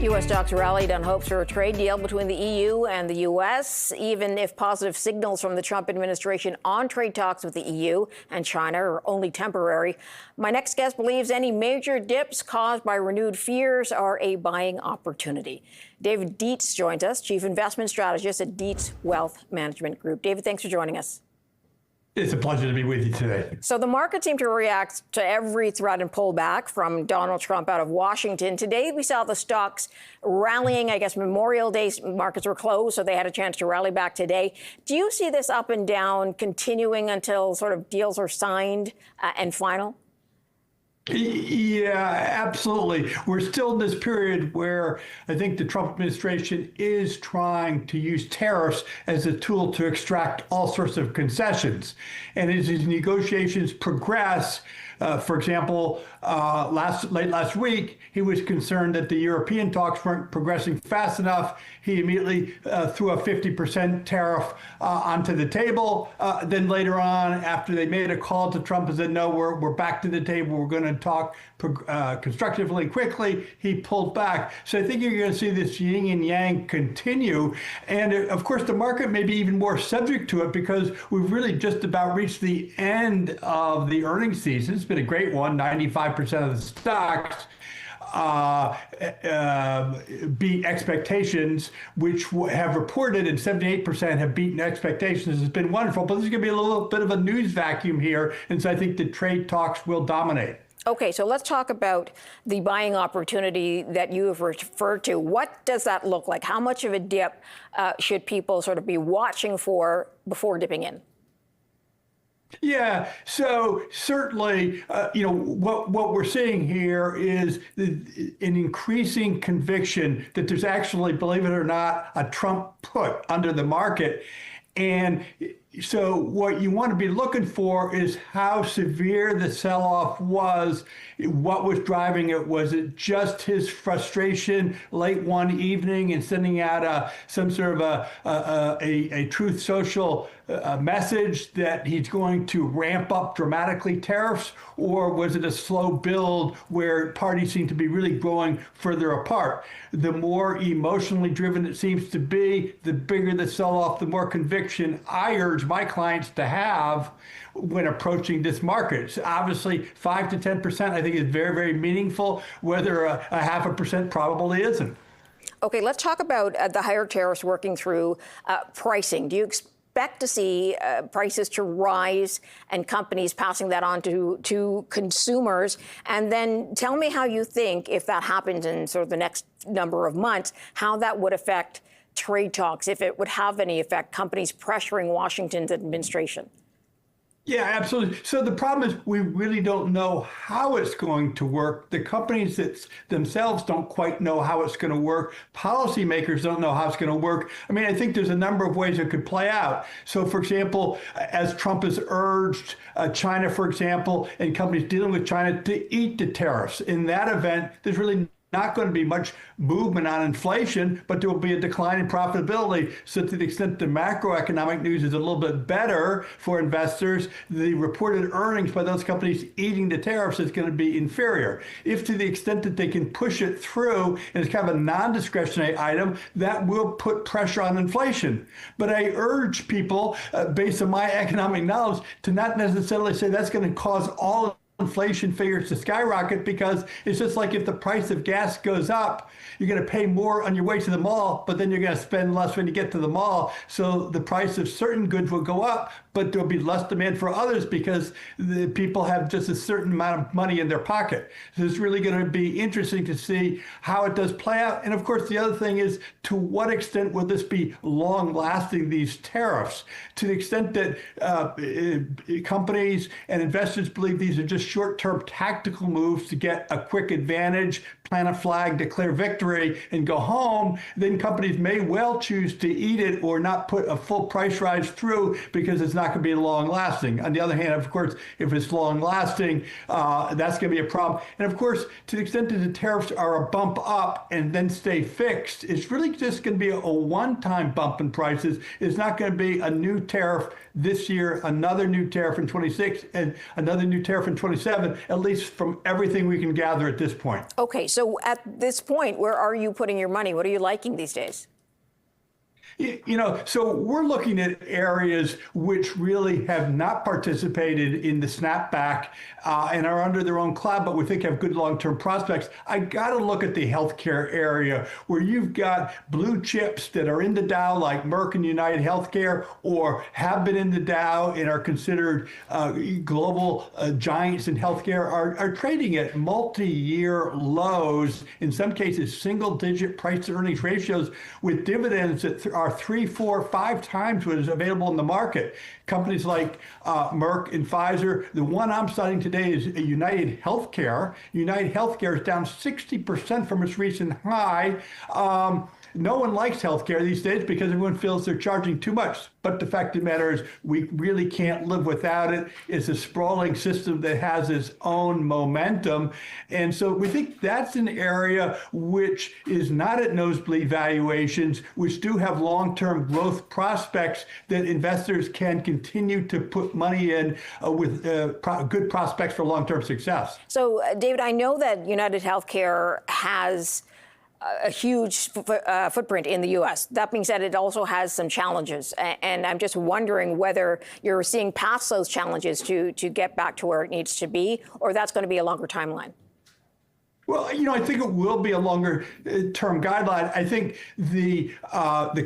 U.S. stocks rallied on hopes for a trade deal between the EU and the U.S., even if positive signals from the Trump administration on trade talks with the EU and China are only temporary. My next guest believes any major dips caused by renewed fears are a buying opportunity. David Dietze joins us, Chief Investment Strategist at Dietze Wealth Management Group. David, thanks for joining us. It's a pleasure to be with you today. So the market seemed to react to every threat and pullback from Donald Trump out of Washington. Today, we saw the stocks rallying. I guess Memorial Day markets were closed, so they had a chance to rally back today. Do you see this up and down continuing until sort of deals are signed and final? Yeah, absolutely. We're still in this period where I think the Trump administration is trying to use tariffs as a tool to extract all sorts of concessions. And as these negotiations progress, for example, late last week, he was concerned that the European talks weren't progressing fast enough. He immediately threw a 50% tariff onto the table. Then later on, after they made a call to Trump and said, no, we're back to the table, we're going to talk constructively quickly, he pulled back. So I think you're going to see this yin and yang continue. And of course, the market may be even more subject to it because we've really just about reached the end of the earnings season. It's been a great one. 95% of the stocks beat expectations, which have reported, and 78% have beaten expectations. It's been wonderful, but there's going to be a little bit of a news vacuum here, and so I think the trade talks will dominate. Okay, so let's talk about the buying opportunity that you have referred to. What does that look like? How much of a dip should people sort of be watching for before dipping in? Yeah, so certainly, what we're seeing here is an increasing conviction that there's actually, believe it or not, a Trump put under the market. And so what you want to be looking for is how severe the sell-off was, what was driving it. Was it just his frustration late one evening and sending out some sort of a Truth Social message that he's going to ramp up dramatically tariffs? Or was it a slow build where parties seem to be really growing further apart? The more emotionally driven it seems to be, the bigger the sell-off, the more conviction I urge my clients to have when approaching this market. So obviously, 5 to 10%, I think is very, very meaningful. Whether a 0.5% probably isn't. Okay, let's talk about the higher tariffs working through pricing. Do you expect to see prices to rise and companies passing that on to consumers? And then tell me how you think, if that happens in sort of the next number of months, how that would affect trade talks, if it would have any effect, companies pressuring Washington's administration. Yeah, absolutely. So the problem is we really don't know how it's going to work. The companies themselves don't quite know how it's going to work. Policymakers don't know how it's going to work. I mean, I think there's a number of ways it could play out. So, for example, as Trump has urged China, for example, and companies dealing with China to eat the tariffs. In that event, there's really not going to be much movement on inflation, but there will be a decline in profitability. So to the extent the macroeconomic news is a little bit better for investors, the reported earnings by those companies eating the tariffs is going to be inferior. If to the extent that they can push it through and it's kind of a non-discretionary item, that will put pressure on inflation. But I urge people, based on my economic knowledge, to not necessarily say that's going to cause all inflation figures to skyrocket, because it's just like if the price of gas goes up, you're going to pay more on your way to the mall, but then you're going to spend less when you get to the mall. So the price of certain goods will go up, but there'll be less demand for others because the people have just a certain amount of money in their pocket. So it's really going to be interesting to see how it does play out. And of course, the other thing is, to what extent will this be long lasting, these tariffs? To the extent that companies and investors believe these are just short-term tactical moves to get a quick advantage, plant a flag, declare victory, and go home, then companies may well choose to eat it or not put a full price rise through because it's not going to be long lasting. On the other hand, of course, if it's long lasting, that's going to be a problem. And of course, to the extent that the tariffs are a bump up and then stay fixed, it's really just going to be a one-time bump in prices. It's not going to be a new tariff this year, another new tariff in 26, and another new tariff in 27, at least from everything we can gather at this point. Okay, so So at this point, where are you putting your money? What are you liking these days? So we're looking at areas which really have not participated in the snapback and are under their own cloud, but we think have good long-term prospects. I got to look at the healthcare area where you've got blue chips that are in the Dow, like Merck and United Healthcare, or have been in the Dow and are considered global giants in healthcare, are trading at multi-year lows, in some cases single-digit price-to-earnings ratios, with dividends that are 3, 4, 5 times what is available in the market. Companies like Merck and Pfizer. The one I'm studying today is United Healthcare. United Healthcare is down 60% from its recent high. No one likes healthcare these days because everyone feels they're charging too much. But the fact of the matter is we really can't live without it. It's a sprawling system that has its own momentum. And so we think that's an area which is not at nosebleed valuations, which do have long-term growth prospects that investors can continue to put money in with good prospects for long-term success. So, David, I know that United Healthcare has a huge footprint in the U.S. That being said, it also has some challenges. And I'm just wondering whether you're seeing past those challenges to get back to where it needs to be, or that's going to be a longer timeline. Well, I think it will be a longer term guideline. I think the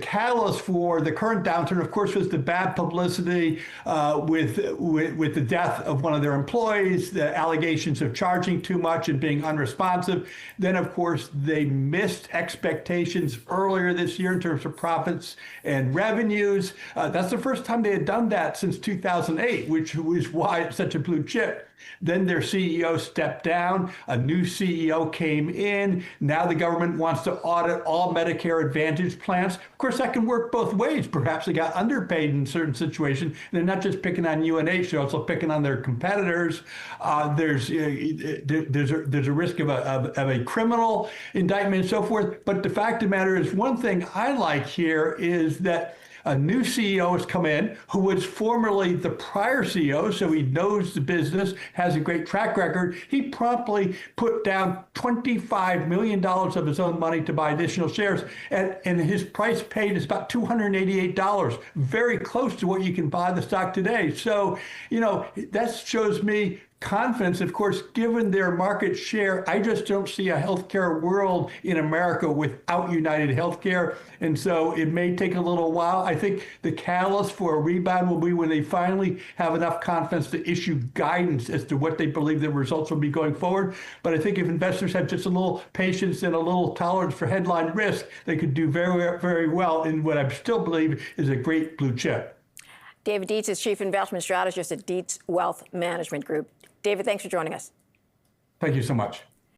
catalyst for the current downturn, of course, was the bad publicity with the death of one of their employees, the allegations of charging too much and being unresponsive. Then, of course, they missed expectations earlier this year in terms of profits and revenues. That's the first time they had done that since 2008, which was why it's such a blue chip. Then their CEO stepped down, a new CEO came in. Now the government wants to audit all Medicare Advantage plans. Of course, that can work both ways. Perhaps they got underpaid in certain situations. They're not just picking on UNH, they're also picking on their competitors. There's a risk of a criminal indictment and so forth. But the fact of the matter is, one thing I like here is that a new CEO has come in who was formerly the prior CEO, so he knows the business, has a great track record. He promptly put down $25 million of his own money to buy additional shares, and his price paid is about $288, very close to what you can buy the stock today. So, that shows me confidence. Of course, given their market share, I just don't see a healthcare world in America without United Healthcare. And so it may take a little while. I think the catalyst for a rebound will be when they finally have enough confidence to issue guidance as to what they believe the results will be going forward. But I think if investors have just a little patience and a little tolerance for headline risk, they could do very, very well in what I still believe is a great blue chip. David Dietze is Chief Investment Strategist at Dietze Wealth Management Group. David, thanks for joining us. Thank you so much.